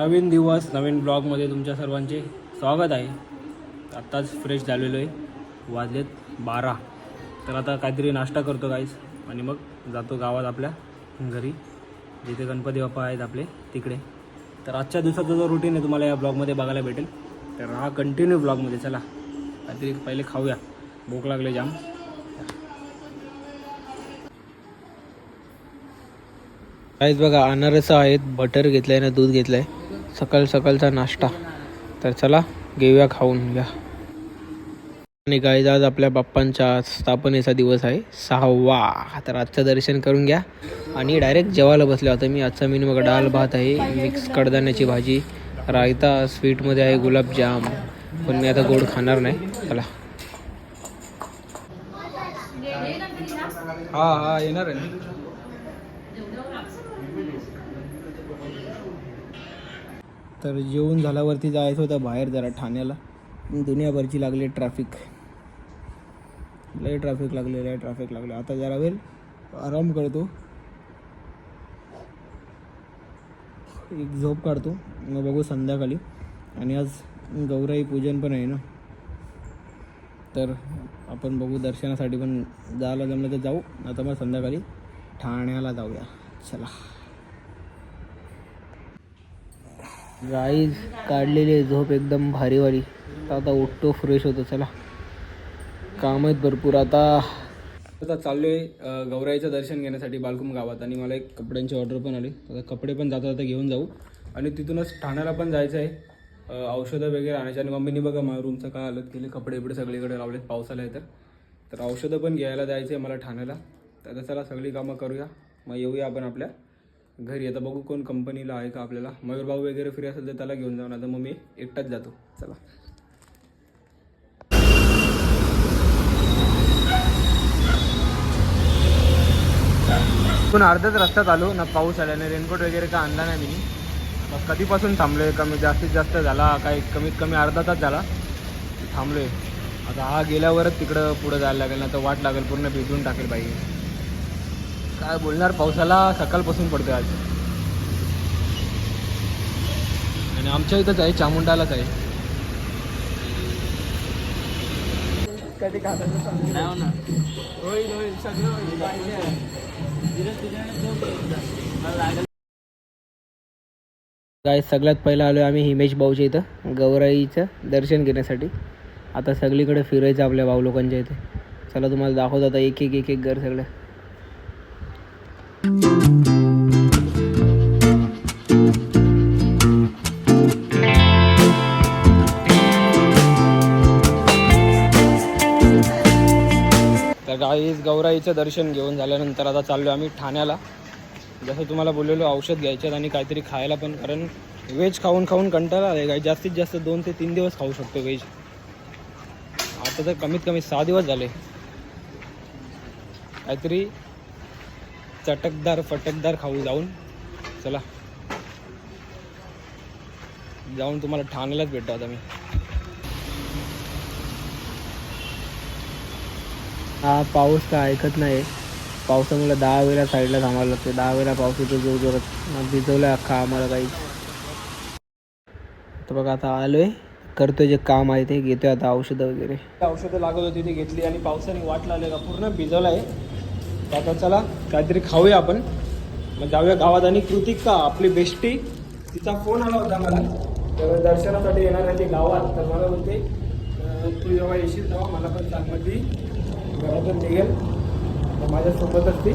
नवीन दिवस नवीन ब्लॉगमध्ये तुमच्या सर्वांचे स्वागत आहे. आत्ताच फ्रेश झालेलो आहे, वाजलेत 12. तर आता काहीतरी नाश्ता करतो गाईस आणि मग जातो गावात आपल्या घरी, जिथे गणपती बाप्पा आहेत आपले तिकडे. तर आजच्या दिवसाचा जो रुटीन आहे तुम्हाला या ब्लॉगमध्ये बघायला भेटेल. तर हा कंटिन्यू ब्लॉगमध्ये. चला काहीतरी पहिले खाऊया, भूक लागले जाम. काहीच बघा, अनारस आहेत, बटर घेतलं आहे ना, दूध घेतलं आहे, सकाळ सकाळचा नाश्ता. तर चला घेऊया, खाऊन घ्या. आणि गाईज आज आपल्या बाप्पांच्या स्थापनेचा दिवस आहे 6वा. तर आजचं दर्शन करून घ्या आणि डायरेक्ट जेवायला बसले होतं मी. आजचा मेनू बघा, डाळ भात आहे, मिक्स कडधान्याची भाजी, रायता, स्वीटमध्ये आहे गुलाबजाम, पण मी आता गोड खाणार नाही. चला. हा येणार आहे. तर जेवून झाल्यावरती जायचं होतं बाहेर जरा ठाण्याला. दुनियाभरची लागली ट्रॅफिक, लय ट्रॅफिक लागले. आता जरा वेळ आराम करतो, एक झोप काढतो, मग बघू संध्याकाळी. आणि आज गौराई पूजन पण आहे ना, तर आपण बघू, दर्शनासाठी पण जायला जमलं तर जाऊ, आता मग संध्याकाळी ठाण्याला जाऊया. चला. गाईज काढलेली झोप एकदम भारीवारी. आता उठतो, फ्रेश होतो. चला, काम आहेत भरपूर. आता चाललो आहे गौराईचं दर्शन घेण्यासाठी बालकुम गावात. आणि मला एक कपड्यांची ऑर्डर पण आली. आता कपडे पण जाता घेऊन जाऊ आणि तिथूनच ठाण्याला पण जायचं आहे. औषधं वगैरे आणायची. आणि मम्मीने बघा माझ्या रूमचं काय हालत केली, कपडे बिपडे सगळीकडे लावलेत, पावसाला आहे तर औषधं पण घ्यायला जायचं आहे मला ठाण्याला. तर आता चला सगळी कामं करूया, मग येऊया आपण आपल्या घरी. आता बघू कोण कंपनीला आहे का आपल्याला. मयूर भाऊ वगैरे फ्री असेल तर त्याला घेऊन जाऊन, आता मग मी एकटाच जातो. चला. पण अर्ध्याच रस्त्यात आलो ना, पाऊस आल्याने रेनकोट वगैरे काय आणला नाही मी. मग कधीपासून थांबलोय, कमी जास्तीत जास्त झाला काय, कमीत कमी अर्धा तास झाला थांबलोय. आता हा गेल्यावरच तिकडं पुढं जायला लागेल, ना तर वाट लागेल, पूर्ण भिजून टाकेल बाई. काय बोलणार, पावसाला सकाळपासून पडतोय आज. आणि आमच्या इथंच आहे, चामुंडालाच आहे. कधी काय सगळ्यात पहिलं आलो आम्ही हिमेश भाऊच्या इथं गौराईचं दर्शन घेण्यासाठी. आता सगळीकडे फिरायचं आपल्या भाऊ लोकांच्या इथे. चला तुम्हाला दाखवतो आता एक एक घर सगळं. तर गाईस गौराईचं दर्शन घेऊन झाल्यानंतर आता चाललो आम्ही ठाण्याला. जसं तुम्हाला बोललेलो, औषध घ्यायच्यात आणि काहीतरी खायला पण, कारण व्हेज खाऊन खाऊन कंटाळा आला आहे. जास्तीत जास्त 2 ते 3 दिवस खाऊ शकतो व्हेज. आता तर कमीत कमी 6 दिवस झाले. काहीतरी फटकदार खाऊ जाऊन. चला जाऊन तुम्हाला ठाण्यालाच भेटतो आता मी. हा पाऊस काय ऐकत नाही. पावसामुळे 10 वेळा साईडला थांबायला लागते. 10 वेळा पाऊस येतो जोर जोरात. भिजवलं अख्खा आम्हाला काही. तर बघा आता आलोय, करतोय जे काम आहे ते, घेतोय आता औषधं वगैरे. औषधं लागत होती ती घेतली आणि पावसाने वाट लागले का पूर्ण भिजवलं आहे. तर आता चला काहीतरी खाऊया आपण, मग जाऊया गावात. आणि कृतिका आपली बेस्टी, तिचा फोन आला होता मला, तर दर्शनासाठी येणार आहे ती गावात. तर मला बोलते तू जेव्हा येशील तेव्हा मला पण सांग. मग ती घरातून निघेल, तर माझ्यासोबतच ती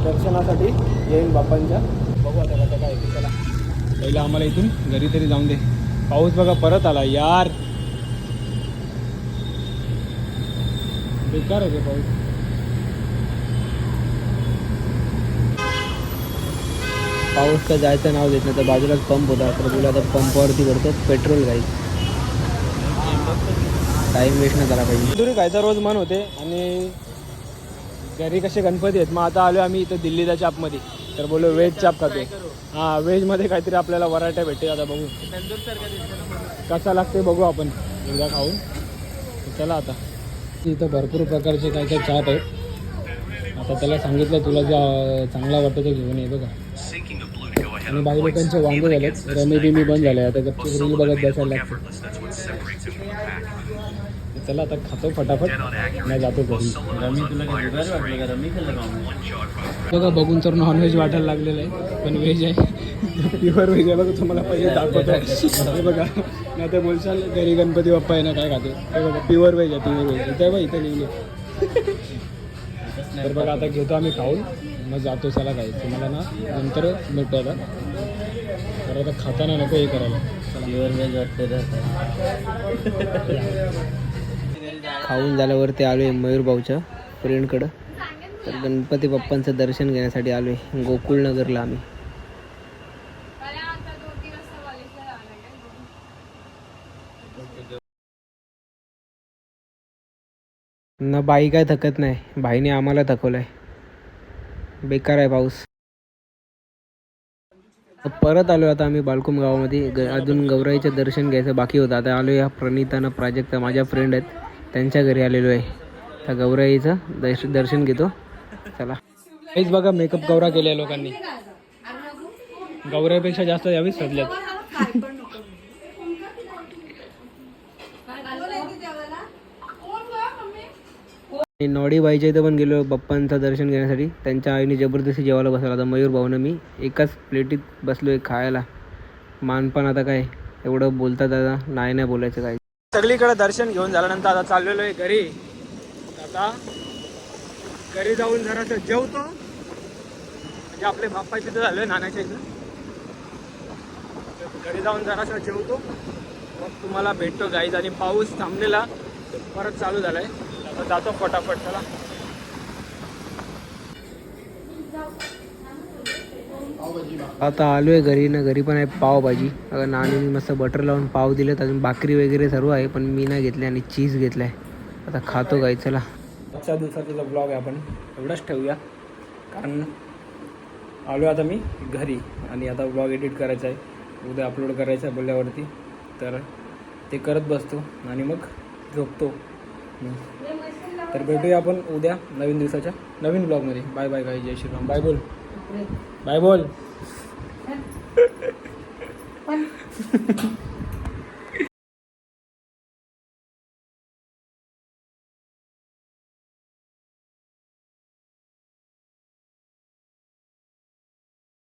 दर्शनासाठी येईल बाप्पांच्या. बघू आता कसं काय. चला पहिलं आम्हाला इथून घरी तरी जाऊन दे. पाऊस बघा परत आला यार, बेकार होते पाऊस. पाऊस का जायचं नाव देत नाही. तर बाजूलाच पंप होता, तर तुला आता पंपावरती करतो पेट्रोल. काही टाईम वेस्ट नाही झाला पाहिजे. तुम्ही खायचा रोज मन होते. आणि घरी कसे गणपती आहेत, मग आता आलो आम्ही इथं दिल्लीच्या चापमध्ये. तर बोलो व्हेज चाप खातो. हां, व्हेजमध्ये काहीतरी आपल्याला व्हरायटी भेटते. आता बघू कसा लागते, बघू आपण एकदा खाऊन. चला आता इथं भरपूर प्रकारचे काय काय चाप आहेत. आता त्याला सांगितलं तुला जो चांगला वाटतो तो घेऊन ये. बघा आणि बाई लोकांचे वांगे झालेत, रमी बिमी बंद झाले, आता गपचूप रील बघत बसायला लागतं. चला आता खातो फटाफट, नाही जातो घरी. रमी तुला काय वेगळंच वाटलं का? रमी खाल्लं का? बघा बघून तर नॉनव्हेज वाटायला लागलेलं आहे, पण व्हेज आहे, प्युअर व्हेज आहे. बघा तुम्हाला पहिले दाखवतो, हे बघा. नाही तर बोलशाल घरी गणपती बाप्पा आहे ना काय खाते, हे बघा प्युअर व्हेज आहे, प्युअर व्हेज. इथे बघा इथं लिहिलं. तर बघा आता घेतो आम्ही खाऊन, मग जातो. चला काय तुम्हाला ना नंतर भेटतो आता. तर आता खाताना नको हे करायला. प्युअर व्हेज वाटतं. खाऊन झाल्यावरती आलो आहे मयूर भाऊच्या फ्रेंडकडं. तर गणपती बाप्पांचं दर्शन घेण्यासाठी आलो आहे गोकुळनगरला आम्ही. न बाई काय थकत नाही, भाईने आम्हाला थकवलंय. बेकार आहे पाऊस. परत आलो आता आम्ही बालकुम गावामध्ये. अजून गौराईचं दर्शन घ्यायचं बाकी होतं. आता आलो या प्रणितानं प्राजक्ता माझ्या फ्रेंड आहेत, त्यांच्या घरी आलेलो आहे. तर गौराईचं दर्शन घेतो. चला. हेच बघा मेकअप गौरा केल्या लोकांनी, गौराईपेक्षा जास्त यावीच सजल्यात. नॉडीबाईच्या इथं पण गेलो बाप्पांचं दर्शन घेण्यासाठी. त्यांच्या आईने जबरदस्ती जेवायला बसवला. आता मयूर भाऊनं मी एकाच प्लेटीत बसलो आहे खायला. मानपान आता काय एवढं बोलतात, आता नाही बोलायचं काय. सगळीकडे दर्शन घेऊन झाल्यानंतर आता चाललेलो आहे घरी. आता घरी जाऊन जरासं जेवतो, म्हणजे आपले बाप्पाच्या इथं झालं आहे नानाच्या इथं. घरी जाऊन जरासं जेवतो, मग तुम्हाला भेटतो गाईज. आणि पाऊस थांबलेला परत चालू झाला आहे. आता जातो फटाफट. चला. आता आलो आहे घरी ना. घरी पण आहे पावभाजी. नानीने मस्त बटर लावून पाव दिलेत, अजून भाकरी वगैरे सर्व आहे, पण मी नाही घेतले आणि चीज घेतला आहे. आता खातो गाई. चला. आजच्या दिवसाचा ब्लॉग आहे आपण एवढंच ठेवूया, कारण आलो आता मी घरी आणि आता ब्लॉग एडिट करायचा आहे, उद्या अपलोड करायचं आहे बोलल्यावरती. तर ते करत बसतो आणि मग झोपतो. तर भेटूया आपण उद्या नवीन दिवसाच्या नवीन ब्लॉगमध्ये. बाय बाय गाई. जय श्रीराम. बाय बोल. बाय बोल.